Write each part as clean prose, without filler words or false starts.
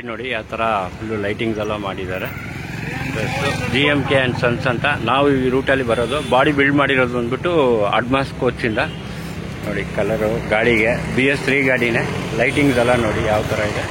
ನೋಡಿ ಯಾವ ಥರ ಫುಲ್ಲು ಲೈಟಿಂಗ್ಸ್ ಎಲ್ಲ ಮಾಡಿದ್ದಾರೆ. GMK ಆ್ಯಂಡ್ ಸನ್ಸ್ ಅಂತ. ನಾವು ಈ ರೂಟಲ್ಲಿ ಬರೋದು. ಬಾಡಿ ಬಿಲ್ಡ್ ಮಾಡಿರೋದು ಬಂದ್ಬಿಟ್ಟು ಅಡ್ಮಾಸ್ ಕೋಚಿಂದ. ನೋಡಿ ಕಲರು ಗಾಡಿಗೆ BS3 ಗಾಡಿನೇ. ಲೈಟಿಂಗ್ಸ್ ಎಲ್ಲ ನೋಡಿ ಯಾವ ಥರ ಇದೆ.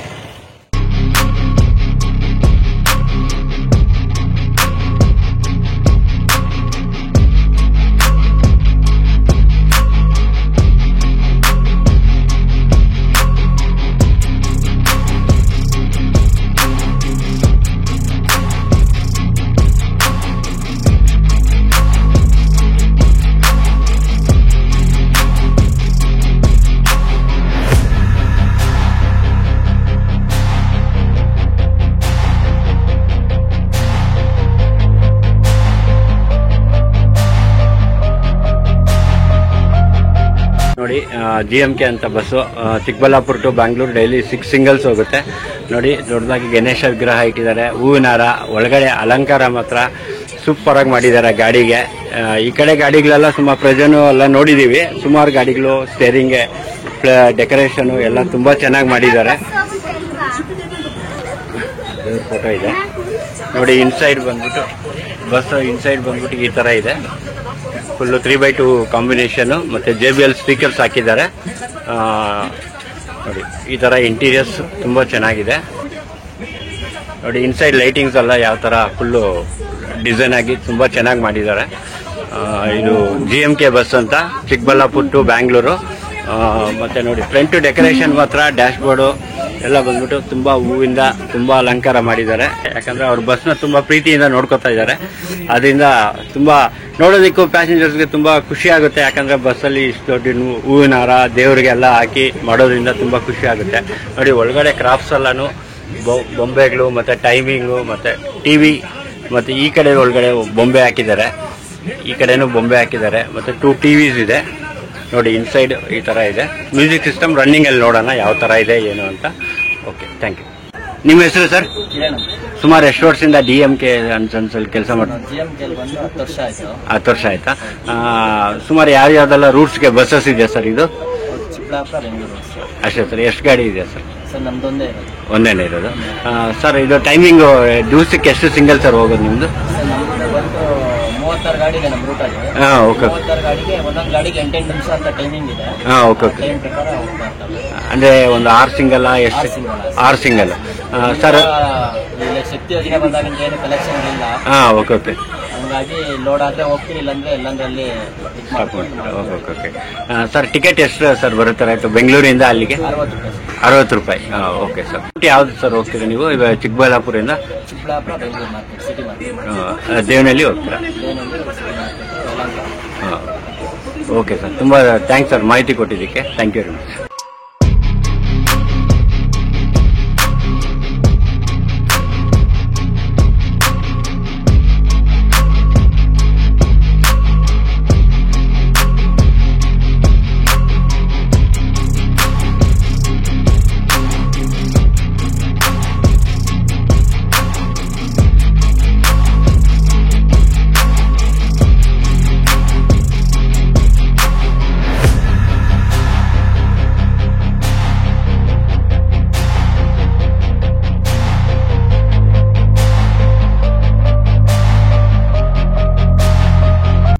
ನೋಡಿ GMK ಅಂತ bus Chikkaballapur to Bangalore daily 6 singles ಹೋಗುತ್ತೆ. ನೋಡಿ ದೊಡ್ಡದಾಗಿ ಗಣೇಶ ವಿಗ್ರಹ ಇಟ್ಟಿದ್ದಾರೆ, ಹೂವಿನ ಹಾರ, ಒಳಗಡೆ ಅಲಂಕಾರ ಮಾತ್ರ ಸೂಪರ್ ಆಗಿ ಮಾಡಿದ್ದಾರೆ ಗಾಡಿಗೆ. ಈ ಕಡೆ ಗಾಡಿಗಳೆಲ್ಲ ಸುಮಾರು ಪ್ರೆಜನು ಎಲ್ಲ ನೋಡಿದೀವಿ. ಸುಮಾರು ಗಾಡಿಗಳು ಸ್ಟೇರಿಂಗ್ ಡೆಕೋರೇಷನ್ ಎಲ್ಲ ತುಂಬಾ ಚೆನ್ನಾಗಿ ಮಾಡಿದ್ದಾರೆ. ಫೋಟೋ ಇದೆ ನೋಡಿ. ಇನ್ಸೈಡ್ ಬಂದ್ಬಿಟ್ಟು ಬಸ್ ಇನ್ಸೈಡ್ ಬಂದ್ಬಿಟ್ಟು ಈ ತರ ಇದೆ. ಫುಲ್ಲು 3x2 ಕಾಂಬಿನೇಷನು ಮತ್ತು JBL ಸ್ಪೀಕರ್ಸ್ ಹಾಕಿದ್ದಾರೆ. ನೋಡಿ ಈ ಥರ ಇಂಟೀರಿಯರ್ಸ್ ತುಂಬ ಚೆನ್ನಾಗಿದೆ. ನೋಡಿ ಇನ್ಸೈಡ್ ಲೈಟಿಂಗ್ಸ್ ಎಲ್ಲ ಯಾವ ಥರ ಫುಲ್ಲು ಡಿಸೈನ್ ಆಗಿ ತುಂಬ ಚೆನ್ನಾಗಿ ಮಾಡಿದ್ದಾರೆ. ಇದು GMK ಬಸ್ ಅಂತ, ಚಿಕ್ಕಬಳ್ಳಾಪುರ ಟು ಬ್ಯಾಂಗ್ಳೂರು. ಮತ್ತು ನೋಡಿ ಫ್ರಂಟ್ ಡೆಕೋರೇಷನ್ ಮಾತ್ರ ಡ್ಯಾಶ್ ಬೋರ್ಡು ಎಲ್ಲ ಬಂದ್ಬಿಟ್ಟು ತುಂಬ ಹೂವಿಂದ ತುಂಬ ಅಲಂಕಾರ ಮಾಡಿದ್ದಾರೆ. ಯಾಕಂದರೆ ಅವ್ರ ಬಸ್ನ ತುಂಬ ಪ್ರೀತಿಯಿಂದ ನೋಡ್ಕೊತಾ ಇದ್ದಾರೆ. ಅದರಿಂದ ತುಂಬ ನೋಡೋದಕ್ಕೂ ಪ್ಯಾಸೆಂಜರ್ಸ್ಗೆ ತುಂಬ ಖುಷಿ ಆಗುತ್ತೆ. ಯಾಕಂದರೆ ಬಸ್ಸಲ್ಲಿ ಇಷ್ಟು ದೊಡ್ಡ ಹೂವಿನ ಹಾರ ದೇವರಿಗೆಲ್ಲ ಹಾಕಿ ಮಾಡೋದ್ರಿಂದ ತುಂಬ ಖುಷಿ ಆಗುತ್ತೆ. ನೋಡಿ ಒಳಗಡೆ ಕ್ರಾಫ್ಟ್ಸ್ ಎಲ್ಲನೂ ಬೊಂಬೆಗಳು ಮತ್ತು ಟೈಮಿಂಗು ಮತ್ತು TV ಮತ್ತು ಈ ಕಡೆ ಒಳಗಡೆ ಬೊಂಬೆ ಹಾಕಿದ್ದಾರೆ, ಈ ಕಡೆನೂ ಬೊಂಬೆ ಹಾಕಿದ್ದಾರೆ. ಮತ್ತು 2 TVs ಇದೆ. ನೋಡಿ ಇನ್ಸೈಡ್ ಈ ಥರ ಇದೆ. ಮ್ಯೂಸಿಕ್ ಸಿಸ್ಟಮ್ ರನ್ನಿಂಗಲ್ಲಿ ನೋಡೋಣ ಯಾವ ಥರ ಇದೆ ಏನು ಅಂತ. Okay, thank you. ನಿಮ್ಮ ಹೆಸರು ಸರ್? ಸುಮಾರು ಎಷ್ಟು ವರ್ಷದಿಂದ DMK ಆ್ಯಂಡ್ ಸನ್ಸ್ ಅಲ್ಲಿ ಕೆಲಸ ಮಾಡ್ತೀವಿ? 10 ವರ್ಷ ಆಯ್ತಾ? ಸುಮಾರು ಯಾವ್ಯಾವ್ದೆಲ್ಲ ರೂಟ್ಸ್ಗೆ ಬಸ್ಸಸ್ ಇದೆ ಸರ್? ಇದು ಅಷ್ಟೇ ಸರ್. ಎಷ್ಟು ಗಾಡಿ ಇದೆ ಸರ್? ಒಂದೇನೇ ಇರೋದು ಸರ್. ಇದು ಟೈಮಿಂಗು ದಿವಸಕ್ಕೆ ಎಷ್ಟು ಸಿಂಗಲ್ ಸರ್ ಹೋಗೋದು ನಿಮ್ಮದು? 36 ಗಾಡಿ ಇದೆ ನಮ್ಮ ರೂಟಲ್ಲಿ. ಓಕೆ. 36 ಗಾಡಿಗೆ ಒಂದೊಂದು ಗಾಡಿಗೆ 8 ನಿಮಿಷ ಅಂತ ಟೈಮಿಂಗ್ ಇದೆ. ಓಕೆ. ಅಂದರೆ ಒಂದು 6 ಸಿಂಗಲ್? ಎಷ್ಟು? 6 ಸಿಂಗಲ್ ಸರ್. ಶಕ್ತಿ ಯೋಜನೆ ಬಂದಾಗ ಏನು ಕಲೆಕ್ಷನ್ ಇಲ್ಲ. Okay okay. ಹಂಗಾಗಿ ಲೋಡ್ ಆದ್ರೆ ಹೋಗ್ತೀವಿ, ಇಲ್ಲಾಂದ್ರೆ ಎಲ್ಲಂದ್ರಲ್ಲಿ ಓಕೆ ಸರ್. ಟಿಕೆಟ್ ಎಷ್ಟು ಸರ್ ಬರುತ್ತೆ ಆಯ್ತು ಬೆಂಗಳೂರಿಂದ ಅಲ್ಲಿಗೆ? 60 ರೂಪಾಯಿ. Okay sir. ಯಾವ್ದು ಸರ್ ಹೋಗ್ತೀರಾ ನೀವು? ಇವಾಗ ಚಿಕ್ಕಬಳ್ಳಾಪುರದಿಂದ Chikkaballapur Bengaluru market city market Devanahalli ಹೋಗ್ತೀರಾ? Okay sir. ತುಂಬ ಥ್ಯಾಂಕ್ಸ್ ಸರ್ ಮಾಹಿತಿ ಕೊಟ್ಟಿದ್ದಕ್ಕೆ. Thank you very much.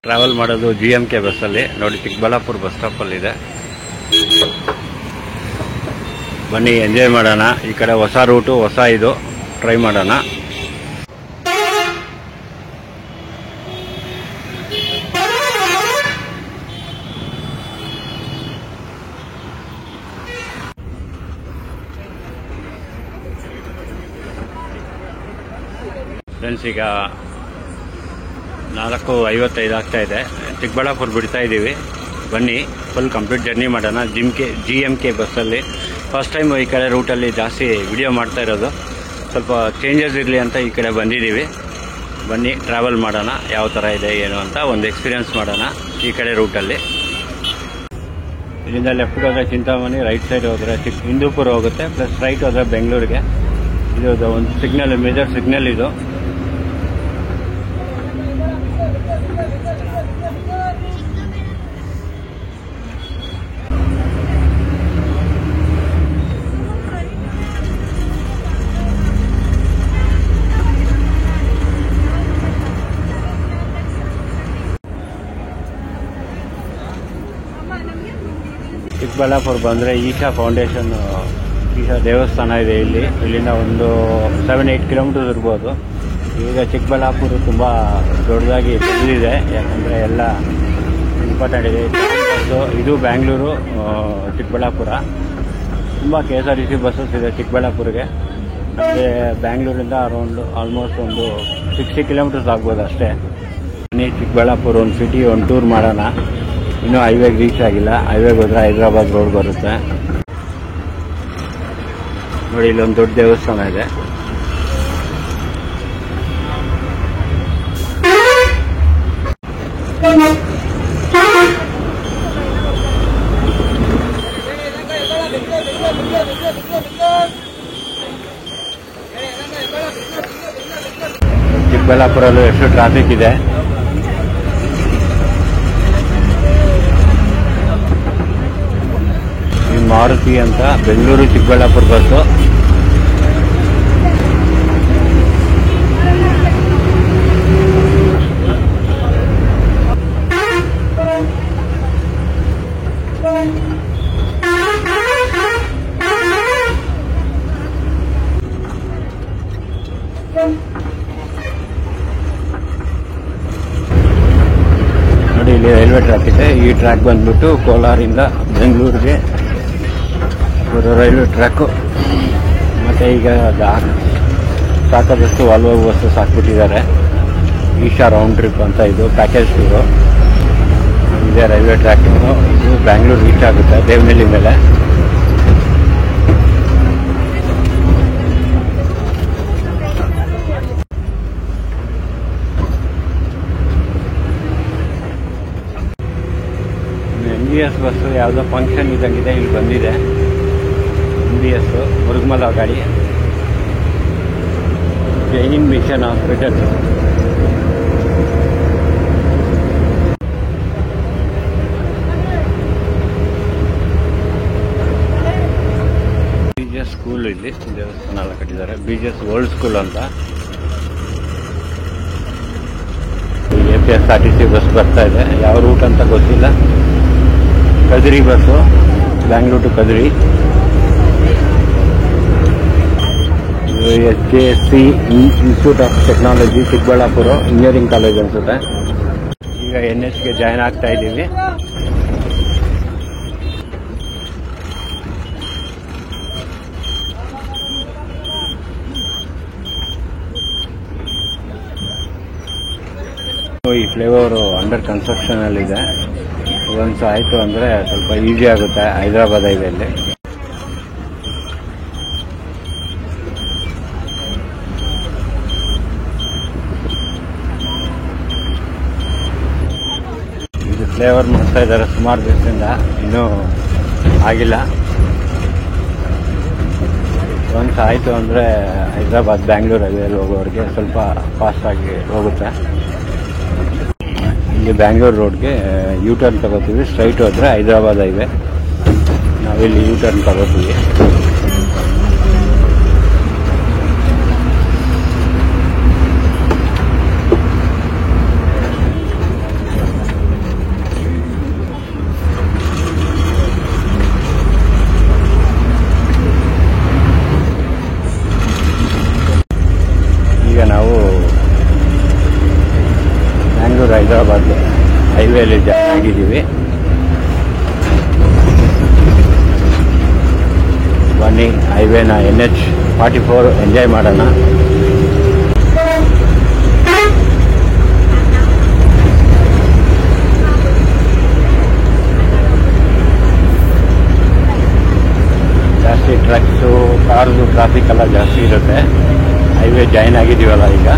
Travel ಮಾಡೋದು GMK ಬಸ್ಸಲ್ಲಿ. ನೋಡಿ ಚಿಕ್ಕಬಳ್ಳಾಪುರ ಬಸ್ ಸ್ಟಾಪಲ್ಲಿದೆ. ಬನ್ನಿ ಎಂಜಾಯ್ ಮಾಡೋಣ. ಈ ಕಡೆ ಹೊಸ ರೂಟು, ಹೊಸ ಇದು ಟ್ರೈ ಮಾಡೋಣ. ಫ್ರೆಂಡ್ಸ್, ಈಗ 4:55 ಆಗ್ತಾ ಇದೆ. ಚಿಕ್ಕಬಳ್ಳಾಪುರ ಬಿಡ್ತಾ ಇದ್ದೀವಿ. ಬನ್ನಿ ಫುಲ್ ಕಂಪ್ಲೀಟ್ ಜರ್ನಿ ಮಾಡೋಣ GMK ಬಸ್ಸಲ್ಲಿ. ಫಸ್ಟ್ ಟೈಮ್ ಈ ಕಡೆ ರೂಟಲ್ಲಿ ಜಾಸ್ತಿ ವಿಡಿಯೋ ಮಾಡ್ತಾ ಇರೋದು. ಸ್ವಲ್ಪ ಚೇಂಜಸ್ ಇರಲಿ ಅಂತ ಈ ಕಡೆ ಬಂದಿದ್ದೀವಿ. ಬನ್ನಿ ಟ್ರಾವೆಲ್ ಮಾಡೋಣ, ಯಾವ ಥರ ಇದೆ ಏನು ಅಂತ ಒಂದು ಎಕ್ಸ್ಪೀರಿಯನ್ಸ್ ಮಾಡೋಣ ಈ ಕಡೆ ರೂಟಲ್ಲಿ. ಇಲ್ಲಿಂದ ಲೆಫ್ಟ್ ಹೋದರೆ ಚಿಂತಾಮಣಿ, ರೈಟ್ ಸೈಡ್ ಹೋದರೆ ಹಿಂದೂಪುರ ಹೋಗುತ್ತೆ, ಪ್ಲಸ್ ರೈಟ್ ಹೋದರೆ ಬೆಂಗಳೂರಿಗೆ. ಇದು ಒಂದು ಸಿಗ್ನಲ್, ಮೇಜರ್ ಸಿಗ್ನಲ್ ಇದು. ಚಿಕ್ಕಬಳ್ಳಾಪುರ ಬಂದರೆ ಈಶಾ ಫೌಂಡೇಶನ್, ಈಶಾ ದೇವಸ್ಥಾನ ಇದೆ ಇಲ್ಲಿಂದ ಒಂದು 7-8 ಕಿಲೋಮೀಟರ್ಸ್ ಇರ್ಬೋದು. ಈಗ ಚಿಕ್ಕಬಳ್ಳಾಪುರ ತುಂಬ ದೊಡ್ಡದಾಗಿ ಬೆಳೆದಿದೆ, ಯಾಕಂದರೆ ಎಲ್ಲ ಇಂಪಾರ್ಟೆಂಟ್ ಇದೆ. ಇದು ಬ್ಯಾಂಗ್ಳೂರು ಚಿಕ್ಕಬಳ್ಳಾಪುರ, ತುಂಬ KSRTC ಬಸ್ಸಸ್ ಇದೆ ಚಿಕ್ಕಬಳ್ಳಾಪುರಿಗೆ. ಮತ್ತು ಬ್ಯಾಂಗ್ಳೂರಿಂದ ಆಲ್ಮೋಸ್ಟ್ ಒಂದು 60 ಕಿಲೋಮೀಟರ್ಸ್ ಆಗ್ಬೋದು ಅಷ್ಟೇ. ಚಿಕ್ಕಬಳ್ಳಾಪುರ ಒಂದು ಸಿಟಿ ಒಂದು ಟೂರ್ ಮಾಡೋಣ. ಇನ್ನೂ ಹೈವೇಗೆ ರೀಚ್ ಆಗಿಲ್ಲ. ಹೈವೇಗೆ ಹೋದ್ರೆ ಹೈದರಾಬಾದ್ ರೋಡ್ ಬರುತ್ತೆ ನೋಡಿ. ಇಲ್ಲೊಂದು ದೊಡ್ಡ ದೇವಸ್ಥಾನ ಇದೆ. ಚಿಕ್ಕಬಳ್ಳಾಪುರಲ್ಲೂ ಎಷ್ಟು ಟ್ರಾಫಿಕ್ ಇದೆ. ಈ ಮಾರುತಿ ಅಂತ ಬೆಂಗಳೂರು ಚಿಕ್ಕಬಳ್ಳಾಪುರ ಬಸ್ಸು. ನೋಡಿ ಇಲ್ಲಿ ರೈಲ್ವೆ ಟ್ರ್ಯಾಕ್ ಇದೆ. ಈ ಟ್ರ್ಯಾಕ್ ಬಂದ್ಬಿಟ್ಟು ಕೋಲಾರಿಂದ ಬೆಂಗಳೂರಿಗೆ ಬರೋ ರೈಲ್ವೆ ಟ್ರ್ಯಾಕು. ಮತ್ತು ಈಗ ಸಾಕಾದಷ್ಟು ವಾಲ್ವೋ ಬಸ್ಸಸ್ ಹಾಕ್ಬಿಟ್ಟಿದ್ದಾರೆ. ಈಶಾ ರೌಂಡ್ ಟ್ರಿಪ್ ಅಂತ ಇದು ಪ್ಯಾಕೇಜ್ ಟೂರು ಇದೆ. ರೈಲ್ವೆ ಟ್ರ್ಯಾಕ್ ಇದು ಬ್ಯಾಂಗ್ಳೂರು ರೀಚ್ ಆಗುತ್ತೆ ದೇವನಹಳ್ಳಿ ಮೇಲೆ. MBS ಬಸ್ಸು ಯಾವುದೋ ಫಂಕ್ಷನ್ ಇದ್ದಂಗಿದೆ, ಇಲ್ಲಿ ಬಂದಿದೆ. MBS ಮುರುಗಮಲ ಗಾಡಿ. Jain mission hospital. BGS school ಇಲ್ಲಿ ದೇವಸ್ಥಾನ ಎಲ್ಲ ಕಟ್ಟಿದ್ದಾರೆ. BGS ಓಲ್ಡ್ ಸ್ಕೂಲ್ ಅಂತ. KSRTC ಬಸ್ ಬರ್ತಾ ಇದೆ. ಯಾವ ರೂಟ್ ಅಂತ ಗೊತ್ತಿಲ್ಲ. Kadri bus, Bangalore to Kadri. SJSC institute of technology Chikkaballapur engineering college ಅನ್ಸುತ್ತೆ. ಈಗ NHಗೆ ಜಾಯ್ನ್ ಆಗ್ತಾ ಇದ್ದೀವಿ. ಈ ಫ್ಲೈಓವರ್ ಅಂಡರ್ ಕನ್ಸ್ಟ್ರಕ್ಷನ್ ಅಲ್ಲಿ ಇದೆ. ಒಂದ್ಸ ಆಯ್ತು ಅಂದ್ರೆ ಸ್ವಲ್ಪ ಈಸಿ ಆಗುತ್ತೆ ಹೈದರಾಬಾದ್ ಹೈವೇಲಿ. ಇದು ಫ್ಲೈಓವರ್ ಮಾಡ್ತಾ ಇದ್ದಾರೆ ಸುಮಾರು ದಿವಸದಿಂದ, ಇನ್ನೂ ಆಗಿಲ್ಲ. ಒಂದ್ಸ ಆಯ್ತು ಅಂದ್ರೆ ಹೈದರಾಬಾದ್ ಬ್ಯಾಂಗ್ಳೂರ್ ಹೈವೇಲಿ ಹೋಗೋರಿಗೆ ಸ್ವಲ್ಪ ಫಾಸ್ಟ್ ಆಗಿ ಹೋಗುತ್ತೆ. ಇಲ್ಲಿ ಬ್ಯಾಂಗ್ಳೂರು ರೋಡ್ಗೆ ಯೂ ಟರ್ನ್ ತಗೋತೀವಿ. ಸ್ಟ್ರೈಟ್ ಹೋದ್ರೆ ಹೈದರಾಬಾದ್ ಹೈವೇ. ನಾವಿಲ್ಲಿ ಯೂ ಟರ್ನ್ ತಗೋತೀವಿ. ಈಗ ನಾವು ಬ್ಯಾಂಗ್ಳೂರು ಹೈದರಾಬಾದ್ ಹೈವೇಲಿ ಜಾಯ್ನ್ ಆಗಿದ್ದೀವಿ. ಬನ್ನಿ ಹೈವೇನ NH44 ಎಂಜಾಯ್ ಮಾಡೋಣ. ಜಾಸ್ತಿ ಟ್ರಕ್ಸು, ಕಾರ್ದು ಟ್ರಾಫಿಕ್ ಎಲ್ಲ ಜಾಸ್ತಿ ಇರುತ್ತೆ. ಹೈವೇ ಜಾಯ್ನ್ ಆಗಿದ್ದೀವಲ್ಲ ಈಗ.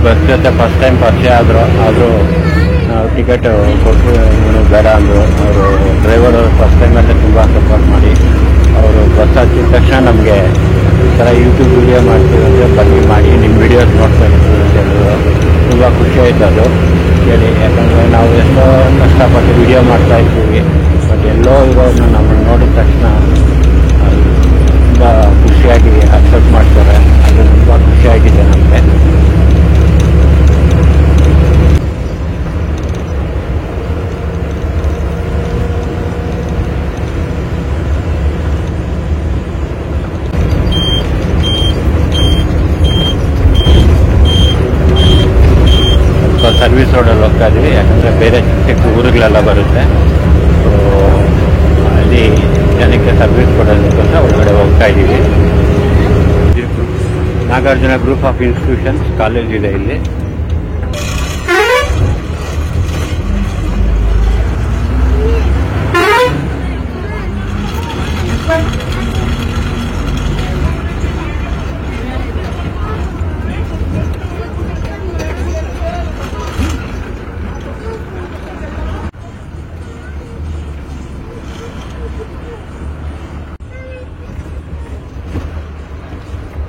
ಬಸ್ ಜೊತೆ ಫಸ್ಟ್ ಟೈಮ್ ಪರಿಚಯ ಆದರೂ ನಾವು ಟಿಕೆಟ್ ಕೊಟ್ಟು ಬೇಡ ಅಂದರು. ಅವರು ಡ್ರೈವರ್ ಫಸ್ಟ್ ಟೈಮಲ್ಲೇ ತುಂಬ ಸಪೋರ್ಟ್ ಮಾಡಿ ಅವರು ಬಸ್ ಹಚ್ಚಿದ ತಕ್ಷಣ ನಮಗೆ ಥರ ಯೂಟ್ಯೂಬ್ ವಿಡಿಯೋ ಮಾಡ್ತೀವಿ ಅಂದರೆ ಬನ್ನಿ ಮಾಡಿ ನಿಮ್ಮ ವಿಡಿಯೋಸ್ ನೋಡ್ತಾ ಇರ್ತೀವಿ ಅಂತ ಹೇಳಿದ್ರು. ತುಂಬ ಖುಷಿ ಆಯಿತು ಅದು ಹೇಳಿ. ಯಾಕಂದರೆ ನಾವು ಎಷ್ಟೋ ಕಷ್ಟಪಟ್ಟು ವಿಡಿಯೋ ಮಾಡ್ತಾ ಇರ್ತೀವಿ, ಬಟ್ ಎಲ್ಲೋ ಇರೋದನ್ನ ನಮ್ಮನ್ನು ನೋಡಿದ ತಕ್ಷಣ ತುಂಬ ಖುಷಿಯಾಗಿ ಅಕ್ಸೆಪ್ಟ್ ಮಾಡ್ತಾರೆ. ಅದು ತುಂಬ ಖುಷಿಯಾಗಿದೆ ನಮಗೆ. ಸರ್ವಿಸ್ ರೋಡಲ್ಲಿ ಹೋಗ್ತಾ ಇದ್ದೀವಿ, ಯಾಕಂದರೆ ಬೇರೆ ಚಿಕ್ಕ ಊರುಗಳೆಲ್ಲ ಬರುತ್ತೆ. ಸೊ ಅಲ್ಲಿ ಜನಕ್ಕೆ ಸರ್ವಿಸ್ ಕೊಡೋದಕ್ಕೋಸ್ಕರ ಒಳಗಡೆ ಹೋಗ್ತಾ ಇದ್ದೀವಿ. Nagarjuna group of institutions college ಇದೆ ಇಲ್ಲಿ.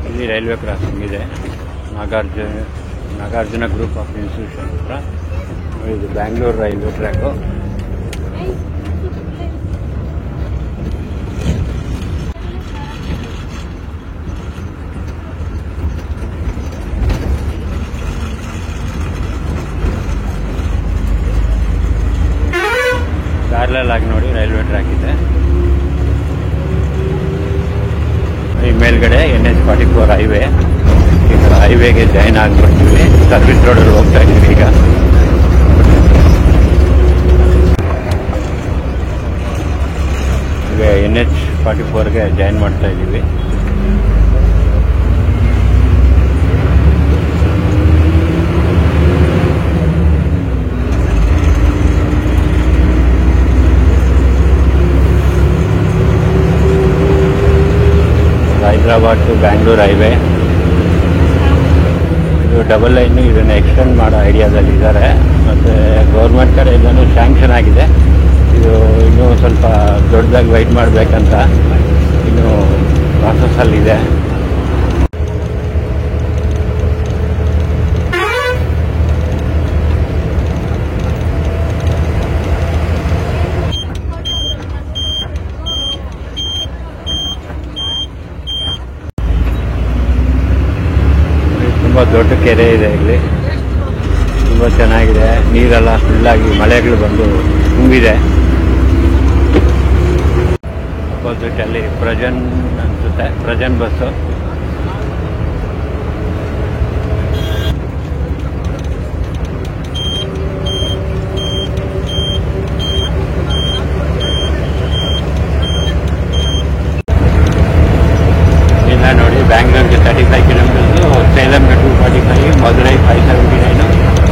ಇಲ್ಲಿ ರೈಲ್ವೆ ಕ್ರಾಸಿಂಗ್ ಇದೆ. ನಾಗಾರ್ಜುನ ಗ್ರೂಪ್ ಆಫ್ ಇನ್ಸ್ಟಿಟ್ಯೂಷನ್ ಹತ್ರ. ಇದು ಬ್ಯಾಂಗ್ಳೂರು ರೈಲ್ವೆ ಟ್ರ್ಯಾಕು. ಪ್ಯಾರಲಲ್ ಆಗಿ ನೋಡಿ ರೈಲ್ವೆ ಟ್ರ್ಯಾಕ್ ಇದೆ. ಈ ಮೇಲ್ಗಡೆ NH44 ಹೈವೇ. ಈಗ ಹೈವೇಗೆ ಜಾಯಿನ್ ಆಗಿಬಿಡ್ತೀವಿ. ಸರ್ವಿಸ್ ರೋಡಲ್ಲಿ ಹೋಗ್ತಾ ಇದ್ದೀವಿ ಈಗ. ಈಗ NH44ಗೆ ಜಾಯಿನ್ ಮಾಡ್ತಾ ಇದ್ದೀವಿ. Hyderabad to Bangalore highway. ಇದು ಡಬಲ್ ಲೈನು. ಇದನ್ನು ಎಕ್ಸ್ಟೆಂಡ್ ಮಾಡೋ ಐಡಿಯಾದಲ್ಲಿ ಇದ್ದಾರೆ. ಮತ್ತು ಗೌರ್ಮೆಂಟ್ ಕಡೆಯಿಂದನೂ ಸ್ಯಾಂಕ್ಷನ್ ಆಗಿದೆ. ಇದು ಇನ್ನೂ ಸ್ವಲ್ಪ ದೊಡ್ಡದಾಗಿ ವೈಟ್ ಮಾಡಬೇಕಂತ ಇನ್ನೂ ಪ್ರಾಸೆಸ್ಸಲ್ಲಿದೆ. ತುಂಬ ದೊಡ್ಡ ಕೆರೆ ಇದೆ ಇಲ್ಲಿ. ತುಂಬ ಚೆನ್ನಾಗಿದೆ. ನೀರೆಲ್ಲ ಫುಲ್ಲಾಗಿ ಮಳೆಗಳು ಬಂದು ತುಂಬಿದೆ. ಅಪೋಸಿಟ್ ಅಲ್ಲಿ ಪ್ರಜನ್ ಅನ್ಸುತ್ತೆ, ಪ್ರಜನ್ ಬಸ್ಸು. ಇಲ್ಲ ನೋಡಿ, ಬ್ಯಾಂಗ್ಳೂರ್ಗೆ 35 ಕಿಲೋಮೀಟರ್ಸು, ಸೇಲಂಗೆ 245, ಮಧುರೈ 579,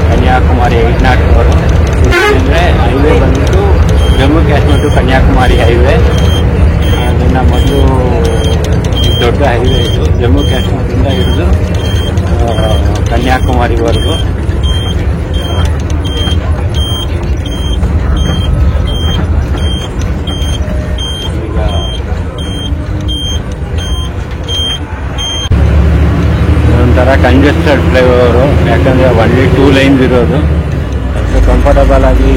ಕನ್ಯಾಕುಮಾರಿ 804. ಅಂದರೆ ಹೈವೇ ಬಂದು ಜಮ್ಮು ಕಾಶ್ಮೀರ ಟು ಕನ್ಯಾಕುಮಾರಿ ಹೈವೇ. ಅದನ್ನು ಮೊದಲು ದೊಡ್ಡ ಹೈವೇ ಇದು, ಜಮ್ಮು ಕಾಶ್ಮೀರದಿಂದ ಹಿಡಿದು ಕನ್ಯಾಕುಮಾರಿವರೆಗೂ. ಈಗ ಒಂಥರ ಕಂಜೆಸ್ಟೆಡ್ ಫ್ಲೈಓವರು, ಯಾಕಂದರೆ ಒನ್ಲಿ 2 ಲೈನ್ಸ್ ಇರೋದು. ಅಷ್ಟು ಕಂಫರ್ಟಬಲ್ ಆಗಿ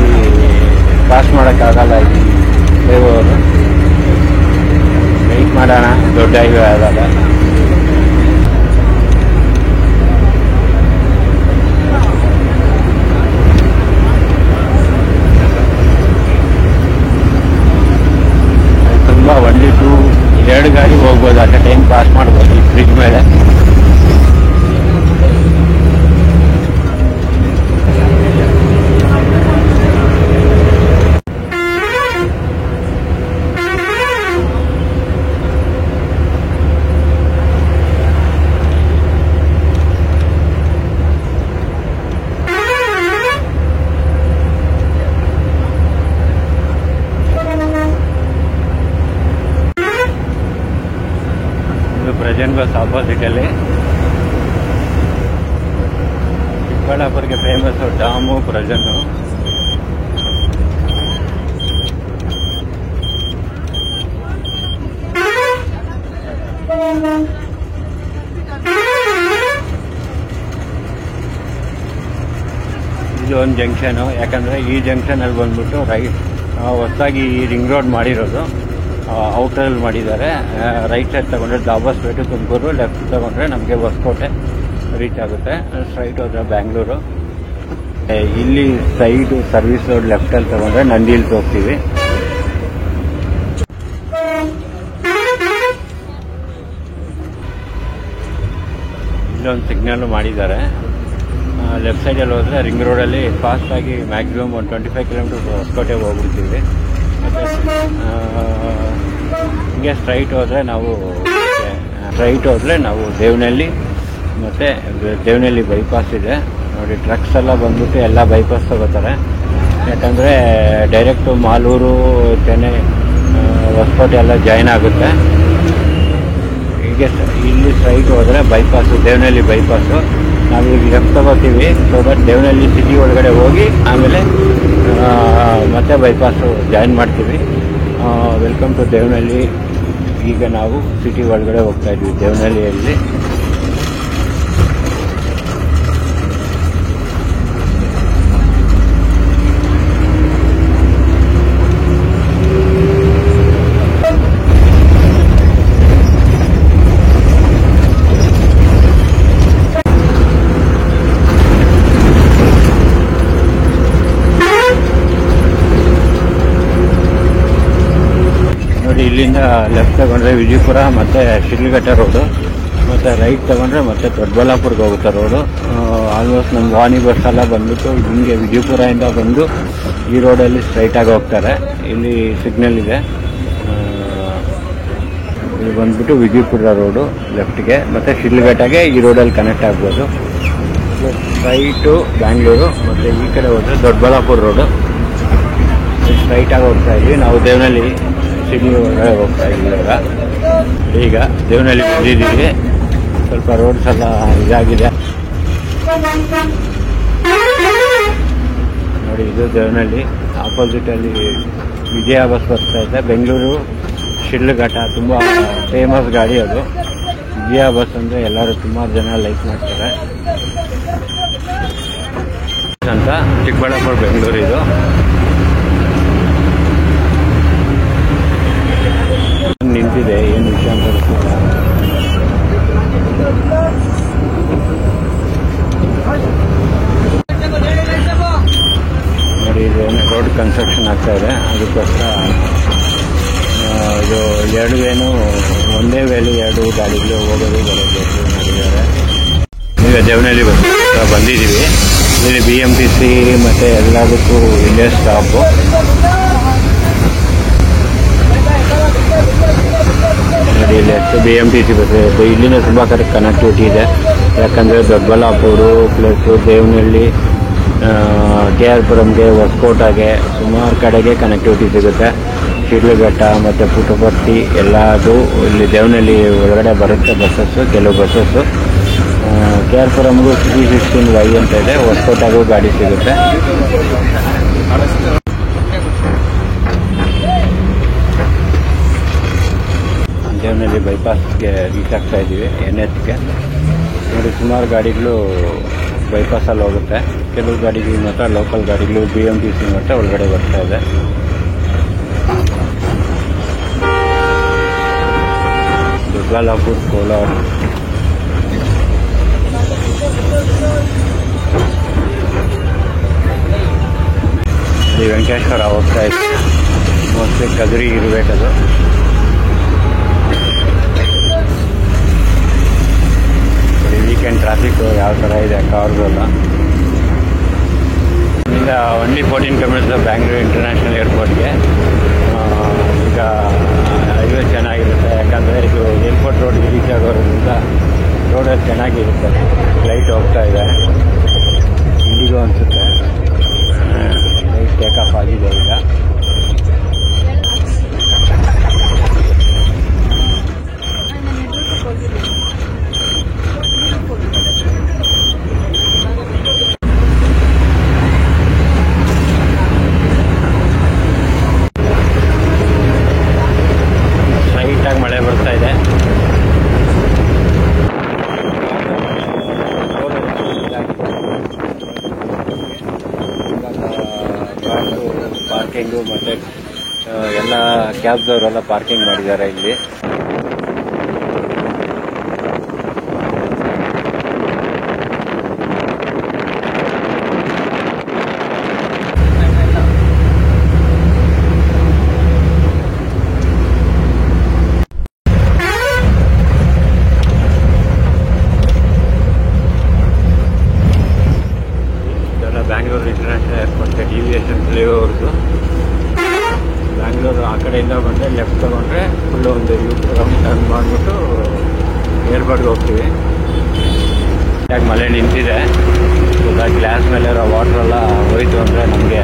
ಪಾಸ್ ಮಾಡೋಕ್ಕಾಗಲ್ಲ ಈ ಫ್ಲೈಓವರು. ವೆಯ್ಟ್ ಮಾಡೋಣ ದೊಡ್ಡ ಹೈವೇ ಆದಾಗ. ತುಂಬ ಒನ್ಲಿ 2 ಗಾಡಿ ಹೋಗ್ಬೋದು, ಅಟ್ ಟೈಮ್ ಪಾಸ್ ಮಾಡ್ಬೋದು ಈ ಬ್ರಿಡ್ಜ್ ಮೇಲೆ. ಪ್ರಜನ್ ಬಸ್ ಆಪೋಸಿಟಲ್ಲಿ. ಚಿಕ್ಕಬಳ್ಳಾಪುರಕ್ಕೆ ಫೇಮಸ್ಸು ಡ್ಯಾಮು ಪ್ರಜನ್ನು. ಇದು ಒಂದು ಜಂಕ್ಷನು. ಯಾಕಂದರೆ ಈ ಜಂಕ್ಷನಲ್ಲಿ ಬಂದ್ಬಿಟ್ಟು ಹೊಸದಾಗಿ ಈ ರಿಂಗ್ ರೋಡ್ ಮಾಡಿರೋದು, ಔಟರಲ್ಲಿ ಮಾಡಿದ್ದಾರೆ. ರೈಟ್ ಸೈಡ್ ತಗೊಂಡ್ರೆ ದಾಬಾಸ್ಪೇಟೆ ತುಮಕೂರು, ಲೆಫ್ಟ್ ತಗೊಂಡ್ರೆ ನಮಗೆ ಹೊಸಕೋಟೆ ರೀಚ್ ಆಗುತ್ತೆ. ಸ್ಟ್ರೈಟ್ ಹೋದ್ರೆ ಬ್ಯಾಂಗ್ಳೂರು. ಇಲ್ಲಿ ಸೈಡ್ ಸರ್ವಿಸ್ ರೋಡ್ ಲೆಫ್ಟಲ್ಲಿ ತಗೊಂಡ್ರೆ ನಂದಿ ಹಿಲ್ಸ್ ಹೋಗ್ತೀವಿ. ಇಲ್ಲೊಂದು ಸಿಗ್ನಲ್ ಮಾಡಿದ್ದಾರೆ. ಲೆಫ್ಟ್ ಸೈಡಲ್ಲಿ ಹೋದರೆ ರಿಂಗ್ ರೋಡಲ್ಲಿ ಫಾಸ್ಟಾಗಿ ಮ್ಯಾಕ್ಸಿಮಮ್ 125 ಕಿಲೋಮೀಟರ್ ಹೊಸಕೋಟೆಗೆ ಹೋಗ್ಬಿಡ್ತೀವಿ. ಮತ್ತು ಹಿಂಗೆ ಸ್ಟ್ರೈಟ್ ಹೋದರೆ ನಾವು ದೇವನಹಳ್ಳಿ ಮತ್ತು ದೇವನಹಳ್ಳಿ ಬೈಪಾಸ್ ಇದೆ ನೋಡಿ. ಟ್ರಕ್ಸ್ ಎಲ್ಲ ಬಂದ್ಬಿಟ್ಟು ಎಲ್ಲ ಬೈಪಾಸ್ ತಗೋತಾರೆ. ಯಾಕಂದರೆ ಡೈರೆಕ್ಟು ಮಾಲೂರು, ಚೆನ್ನೈ, ಹೊಸಕೋಟೆ ಎಲ್ಲ ಜಾಯಿನ್ ಆಗುತ್ತೆ. ಹೀಗೆ ಇಲ್ಲಿ ಸ್ಟ್ರೈಟ್ ಹೋದರೆ ಬೈಪಾಸು, ದೇವನಹಳ್ಳಿ ಬೈಪಾಸು. ನಾವು ಈಗ ಲೆಫ್ಟ್ ತಗೋತೀವಿ. ಸೊ ದಟ್ ದೇವನಹಳ್ಳಿ ಸಿಟಿ ಒಳಗಡೆ ಹೋಗಿ ಆಮೇಲೆ ಮತ್ತೆ ಬೈಪಾಸು ಜಾಯಿನ್ ಮಾಡ್ತೀವಿ. Welcome to Devanahalli. ಈಗ ನಾವು ಸಿಟಿ ಒಳಗಡೆ ಹೋಗ್ತಾ ಇದ್ವಿ ದೇವನಹಳ್ಳಿಯಲ್ಲಿ. ಇಲ್ಲಿಂದ ಲೆಫ್ಟ್ ತಗೊಂಡ್ರೆ ವಿಜಯಪುರ ಮತ್ತು ಶಿಡ್ಲಘಟ್ಟ ರೋಡು, ಮತ್ತು ರೈಟ್ ತಗೊಂಡ್ರೆ ಮತ್ತೆ ದೊಡ್ಡಬಳ್ಳಾಪುರಕ್ಕೆ ಹೋಗುತ್ತೆ ರೋಡು. ಆಲ್ಮೋಸ್ಟ್ ನಮ್ಮ ವಾಣಿ ಬಸ್ ಎಲ್ಲ ಬಂದ್ಬಿಟ್ಟು ಹಿಂಗೆ ವಿಜಯಪುರದಿಂದ ಬಂದು ಈ ರೋಡಲ್ಲಿ ಸ್ಟ್ರೈಟಾಗಿ ಹೋಗ್ತಾರೆ. ಇಲ್ಲಿ ಸಿಗ್ನಲ್ ಇದೆ. ಇದು ಬಂದ್ಬಿಟ್ಟು ವಿಜಯಪುರ ರೋಡು ಲೆಫ್ಟ್ಗೆ, ಮತ್ತು ಶಿಡ್ಲಘಟ್ಟಗೆ ಈ ರೋಡಲ್ಲಿ ಕನೆಕ್ಟ್ ಆಗ್ಬೋದು. ಸ್ಟ್ರೈಟು ಬ್ಯಾಂಗ್ಳೂರು, ಮತ್ತು ಈ ಕಡೆ ಹೋದರೆ ದೊಡ್ಡಬಳ್ಳಾಪುರ ರೋಡು. ಸ್ಟ್ರೈಟಾಗಿ ಹೋಗ್ತಾ ಇದ್ವಿ. ನಾವು ದೇವನಹಳ್ಳಿ ಸಿಟಿ ಒಳಗಡೆ ಹೋಗ್ತಾ ಇದ್ದೀವಿ. ಈಗ ದೇವನಹಳ್ಳಿ ಬಂದಿದ್ದೀವಿ. ಸ್ವಲ್ಪ ರೋಡ್ಸ್ ಎಲ್ಲ ಇದಾಗಿದೆ ನೋಡಿ. ಇದು ದೇವನಹಳ್ಳಿ. ಆಪೋಸಿಟಲ್ಲಿ ವಿಜಯ ಬಸ್ ಬರ್ತಾ ಇದೆ. ಬೆಂಗಳೂರು ಶಿಡ್ಲಘಟ್ಟ ತುಂಬ ಫೇಮಸ್ ಗಾಡಿ ಅದು. ವಿಜಯ ಬಸ್ ಅಂದರೆ ಎಲ್ಲರೂ ಸುಮಾರು ಜನ ಲೈಕ್ ಮಾಡ್ತಾರೆ ಅಂತ. ಚಿಕ್ಕಬಳ್ಳಾಪುರ ಬೆಂಗಳೂರು ಇದು. ನಿಂತಿದೆ, ಏನು ವಿಷಯ ಅಂತ ಗೊತ್ತಿಲ್ಲ. ನೋಡಿ, ಇದು ರೋಡ್ ಕನ್ಸ್ಟ್ರಕ್ಷನ್ ಆಗ್ತಾ ಇದೆ. ಅದಕ್ಕೋಸ್ಕರ ಇದು ಎರಡು ವೇನು ಒಂದೇ ವೇಲು ಎರಡು ಗಾಡಿಗಳು ಹೋಗೋದು ಬರೋದು ಮಾಡಿದ್ದಾರೆ. ಈಗ ದೇವನಹಳ್ಳಿ ಬಂದಿದ್ದೀವಿ. ಇಲ್ಲಿ BMTC ಮತ್ತು ಎಲ್ಲದಕ್ಕೂ ಇಲ್ಲೇ ಸ್ಟಾಪು. ನೋಡಿ, ಇಲ್ಲಿ BMTC ಬಸ್ ಇದೆ. ಇಲ್ಲಿನ ತುಂಬ ಕಡೆ ಕನೆಕ್ಟಿವಿಟಿ ಇದೆ. ಯಾಕಂದರೆ ದೊಡ್ಡಬಳ್ಳಾಪುರ ಪ್ಲಸ್ ದೇವನಹಳ್ಳಿ, KRಪುರಂಗೆ, ಹೊಸಕೋಟೆಗೆ ಸುಮಾರು ಕಡೆಗೆ ಕನೆಕ್ಟಿವಿಟಿ ಸಿಗುತ್ತೆ. ಶಿಡ್ಲಘಟ್ಟ ಮತ್ತು ಪುಟ್ಟಪರ್ತಿ ಎಲ್ಲದು ಇಲ್ಲಿ ದೇವನಹಳ್ಳಿ ಒಳಗಡೆ ಬರುತ್ತೆ ಬಸ್ಸಸ್ಸು, ಕೆಲವು ಬಸ್ಸಸ್ಸು. KRಪುರಂಗೂ 316Y ಅಂತ ಇದೆ. ಹೊಸಕೋಟೆಗೂ ಗಾಡಿ ಸಿಗುತ್ತೆ. ದೇವನಹಳ್ಳಿ ಬೈಪಾಸ್ಗೆ ರೀಚ್ ಆಗ್ತಾ ಇದ್ದೀವಿ. NHಗೆ ನೋಡಿ, ಸುಮಾರು ಗಾಡಿಗಳು ಬೈಪಾಸಲ್ಲಿ ಹೋಗುತ್ತೆ. ಕೆಲವು ಗಾಡಿಗಳು ಮಾತ್ರ ಲೋಕಲ್ ಗಾಡಿಗಳು BMTC ಮಾತ್ರ ಒಳಗಡೆ ಬರ್ತಾ ಇದೆ. ದೊಡ್ಡಬಳ್ಳಾಪುರ, ಕೋಲಾರ, ವೆಂಕಟೇಶ್ವರ ಹೋಗ್ತಾ ಇದೆ. ಮೋಸ್ಟ್ಲಿ ಕದ್ರಿ ಇರಬೇಕದು. ವೀಕೆಂಡ್ ಟ್ರಾಫಿಕ್ ಯಾವ ಥರ ಇದೆ ಕಾರ್ಗೆಲ್ಲ. ಈಗ ಓನ್ಲಿ 14 ಕಿಲೋಮೀಟರ್ಸ್ ಬ್ಯಾಂಗ್ಳೂರು ಇಂಟರ್ನ್ಯಾಷನಲ್ ಏರ್ಪೋರ್ಟ್ಗೆ. ಈಗ ಹೈವೇ ಚೆನ್ನಾಗಿರುತ್ತೆ. ಯಾಕಂದರೆ ಇದು ಏರ್ಪೋರ್ಟ್ ರೋಡ್ಗೆ ರೀಚ್ ಆಗೋದ್ರಿಂದ ರೋಡಲ್ಲಿ ಚೆನ್ನಾಗಿರುತ್ತೆ. ಫ್ಲೈಟ್ ಹೋಗ್ತಾ ಇದೆ, ಇಂಡಿಗೋ ಅನಿಸುತ್ತೆ. ಫ್ಲೈಟ್ ಟೇಕ್ ಆಫ್ ಆಗಿದೆ ಈಗ. ಸ್ಟ್ರೈಟಾಗಿ ಮಳೆ ಬರ್ತಾ ಇದೆ. ರೋಡ್ ಪಾರ್ಕಿಂಗು ಮತ್ತು ಎಲ್ಲ ಕ್ಯಾಬ್ದವರೆಲ್ಲ ಪಾರ್ಕಿಂಗ್ ಮಾಡಿದ್ದಾರೆ ಇಲ್ಲಿ. ಬ್ಯಾಂಗ್ಳೂರು ಇಂಟರ್ನ್ಯಾಷನಲ್ ಏರ್ಪೋರ್ಟ್ ಡಿವಿಯೇಷನ್ ಫ್ಲೈಓವರ್ದು. ಬ್ಯಾಂಗ್ಳೂರು ಆ ಕಡೆಯಿಂದ ಬಂದರೆ ಲೆಫ್ಟ್ ತೊಗೊಂಡ್ರೆ ಫುಲ್ಲು ಒಂದು ರೌಂಡ್ ಟರ್ನ್ ಮಾಡಿಬಿಟ್ಟು ಏರ್ಪೋರ್ಟ್ಗೆ ಹೋಗ್ತೀವಿ. ಯಾಕೆ ಮಳೆ ನಿಂತಿದೆ, ಇವಾಗ ಗ್ಲಾಸ್ ಮೇಲಿರೋ ವಾಟ್ರೆಲ್ಲ ಹೋಯ್ತು ಅಂದರೆ ನಮಗೆ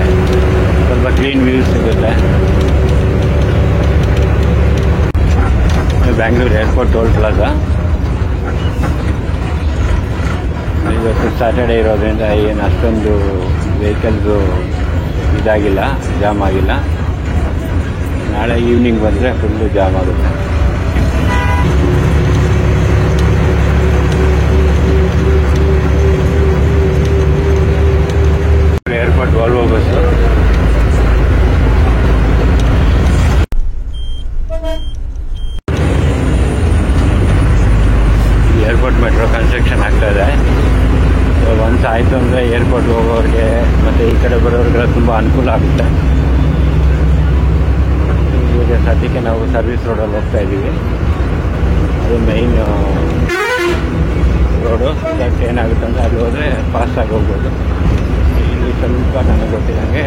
ಸ್ವಲ್ಪ ಕ್ಲೀನ್ ವ್ಯೂಸ್ ಸಿಗುತ್ತೆ. Bangalore airport toll plaza. ಇವತ್ತು ಸ್ಯಾಟರ್ಡೇ ಇರೋದ್ರಿಂದ ಏನು ಅಷ್ಟೊಂದು ವೆಹಿಕಲ್ಸು ಇದಾಗಿಲ್ಲ, ಜಾಮ್ ಆಗಿಲ್ಲ. ನಾಳೆ ಈವ್ನಿಂಗ್ ಬಂದರೆ ಫುಲ್ಲು ಜಾಮ್ ಆಗುತ್ತೆ. Airport Volvo bus. Airport metro construction ಆಗ್ತಾ ಇದೆ. ಒನ್ಸ್ ಆಯಿತು ಅಂದರೆ ಏರ್ಪೋರ್ಟ್ ಹೋಗೋರಿಗೆ ಮತ್ತು ಈ ಕಡೆ ಬರೋರಿಗೆಲ್ಲ ತುಂಬ ಅನುಕೂಲ ಆಗುತ್ತೆ. ಈಗ ಸದ್ಯಕ್ಕೆ ನಾವು ಸರ್ವಿಸ್ ರೋಡಲ್ಲಿ ಹೋಗ್ತಾ ಇದ್ದೀವಿ. ಅದು ಮೈನ್ ರೋಡು. ಜಾಸ್ತಿ ಏನಾಗುತ್ತೆ ಅಂದರೆ ಅಲ್ಲಿ ಹೋದರೆ ಫಾಸ್ಟಾಗಿ ಹೋಗ್ಬೋದು. ಇಲ್ಲಿ ಸ್ವಲ್ಪ ನನಗೆ ಗೊತ್ತಿದ್ದಂಗೆ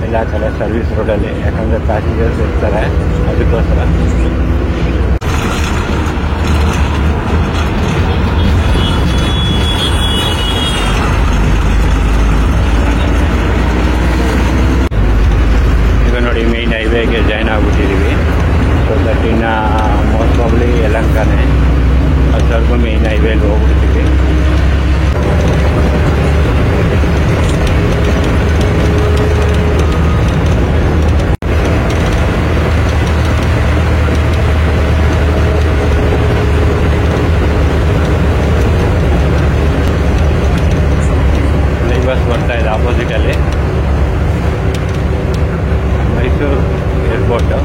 ಎಲ್ಲ ಕಡೆ ಸರ್ವಿಸ್ ರೋಡಲ್ಲಿ, ಯಾಕಂದರೆ ಪ್ಯಾಸೆಂಜರ್ಸ್ ಇರ್ತಾರೆ, ಅದಕ್ಕೋಸ್ಕರ. ನೋಡಿ ಮೇನ್ ಹೈವೇಗೆ ಜಾಯ್ನ್ ಆಗಿಬಿಟ್ಟಿದ್ದೀವಿ. ಸೊ ದಟ್ ಇನ್ನು ಮೋಸ್ಟ್ ಪ್ರಾಬ್ಲಿ ಯಲಹಂಕನೇ, ಅದ್ರವರೆಗೂ ಮೇನ್ ಹೈವೇಲಿ ಹೋಗ್ಬಿಡ್ತೀವಿ. ಬಸ್ ಬರ್ತಾ ಇದೆ ಆಪೋಸಿಟಲ್ಲಿ. ಮೈಸೂರು ಏರ್ಪೋರ್ಟು.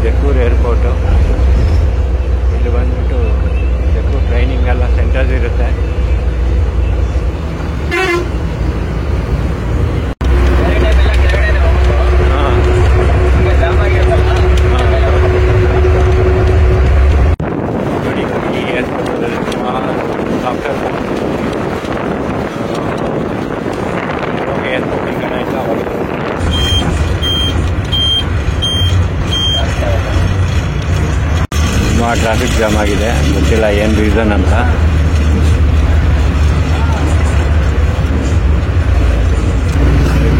ಜಕ್ಕೂರು ಏರ್ಪೋರ್ಟು. ಇಲ್ಲಿ ಬಂದ್ಬಿಟ್ಟು ಜಕ್ಕೂರು ಟ್ರೈನಿಂಗ್ ಎಲ್ಲ ಸೆಂಟರ್ಸ್ ಇರುತ್ತೆ. ನೋಡಿ ಈ ಏರ್ಪೋರ್ಟಲ್ಲಿ ಸುಮಾರು ಸಾಫ್ಟ್ವೇರ್ ಏರ್ಪೋರ್ಟ್ ಈ ಕಡೆ ಎಲ್ಲ ಹೊರಗೆ ತುಂಬ ಟ್ರಾಫಿಕ್ ಜಾಮ್ ಆಗಿದೆ. ಗೊತ್ತಿಲ್ಲ ಏನು ರೀಸನ್ ಅಂತ.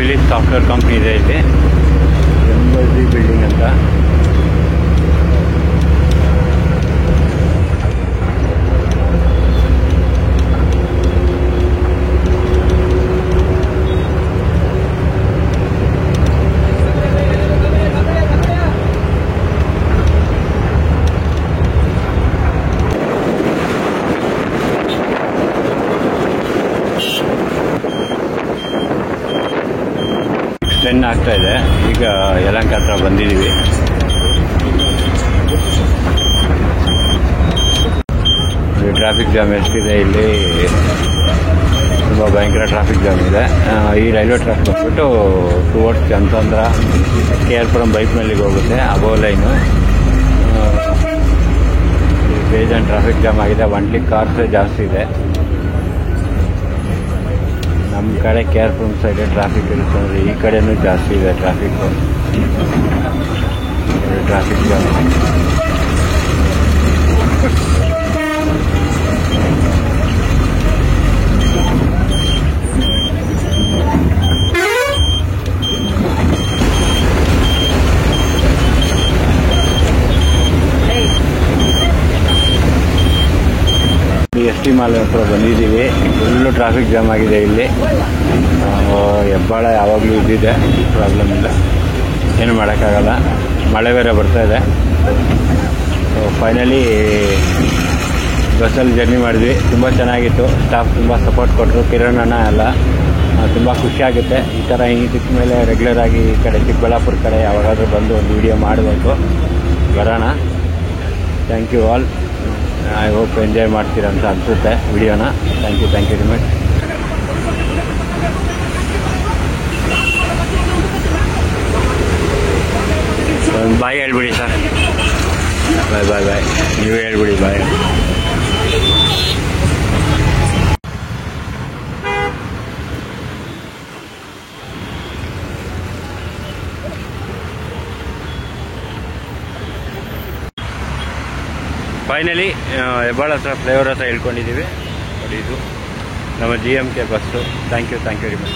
ವಿಲಿಸ್ ಸಾಫ್ಟ್ವೇರ್ ಕಂಪ್ನಿ ಇದೆ ಇಲ್ಲಿ, ಎಂಬಸಿ ಬಿಲ್ಡಿಂಗ್ ಅಂತ. ಟ್ರೆನ್ ಆಗ್ತಾ ಇದೆ. ಈಗ ಯಲಹಂಕ ಹತ್ರ ಬಂದಿದ್ದೀವಿ. ಟ್ರಾಫಿಕ್ ಜಾಮ್ ಎಷ್ಟಿದೆ ಇಲ್ಲಿ, ತುಂಬ ಭಯಂಕರ ಟ್ರಾಫಿಕ್ ಜಾಮ್ ಇದೆ. ಈ ರೈಲ್ವೆ ಟ್ರ್ಯಾಕ್ ಬಂದ್ಬಿಟ್ಟು ಟುವರ್ಡ್ಸ್ ಚಂತಂದ್ರ KR Puram ಬೈಕ್ನಲ್ಲಿಗೆ ಹೋಗುತ್ತೆ, ಅಬೋ ಲೈನು. ಬೇಜಾನ್ ಟ್ರಾಫಿಕ್ ಜಾಮ್ ಆಗಿದೆ. ಒನ್ಲಿ ಕಾರ್ಸೇ ಜಾಸ್ತಿ ಇದೆ. ನಮ್ಮ ಕಡೆ KR Puram ಸೈಡ್ ಟ್ರಾಫಿಕ್ ಇರುತ್ತೆ ಅಂದರೆ ಈ ಕಡೆನೂ ಜಾಸ್ತಿ ಇದೆ ಟ್ರಾಫಿಕ್ಕು. Traffic jam. ಮಾಲ್ ಹತ್ರ ಬಂದಿದ್ದೀವಿ. ಫುಲ್ಲು ಟ್ರಾಫಿಕ್ ಜಾಮ್ ಆಗಿದೆ ಇಲ್ಲಿ. ಹೆಬ್ಬಾಳ ಯಾವಾಗಲೂ ಇದ್ದಿದೆ, ಪ್ರಾಬ್ಲಮ್ ಇಲ್ಲ, ಏನು ಮಾಡೋಕ್ಕಾಗಲ್ಲ. ಮಳೆ ಬೇರೆ ಬರ್ತಾ ಇದೆ. ಫೈನಲಿ ಬಸ್ಸಲ್ಲಿ ಜರ್ನಿ ಮಾಡಿದ್ವಿ. ತುಂಬ ಚೆನ್ನಾಗಿತ್ತು. ಸ್ಟಾಫ್ ತುಂಬ ಸಪೋರ್ಟ್ ಕೊಟ್ಟರು, ಕಿರಣ್ ಅಣ್ಣ ಎಲ್ಲ. ತುಂಬ ಖುಷಿಯಾಗುತ್ತೆ. ಈ ಥರ ಇದಕ್ಕೆ ಮೇಲೆ ರೆಗ್ಯುಲರ್ ಆಗಿ ಈ ಕಡೆ ಚಿಕ್ಕಬಳ್ಳಾಪುರ ಕಡೆ ಯಾವಾಗಾದರೂ ಬಂದು ಒಂದು ವಿಡಿಯೋ ಮಾಡಬೇಕು, ಬರೋಣ. Thank you all. I hope enjoy ಮಾಡ್ತೀರಂತ ಅನಿಸುತ್ತೆ ವಿಡಿಯೋನ. Thank you very much. ಒಂದು ಬಾಯ್ ಹೇಳ್ಬಿಡಿ ಸರ್. ಬಾಯ್. ನೀವು ಹೇಳ್ಬಿಡಿ ಬಾಯ್. ಫೈನಲಿ ಹೆಬ್ಬಾಳ ಹತ್ರ ಫ್ಲೈಓವರ್ ಹತ್ರ ಹೇಳ್ಕೊಂಡಿದ್ದೀವಿ. ಇದು ನಮ್ಮ GMK bus. Thank you very much.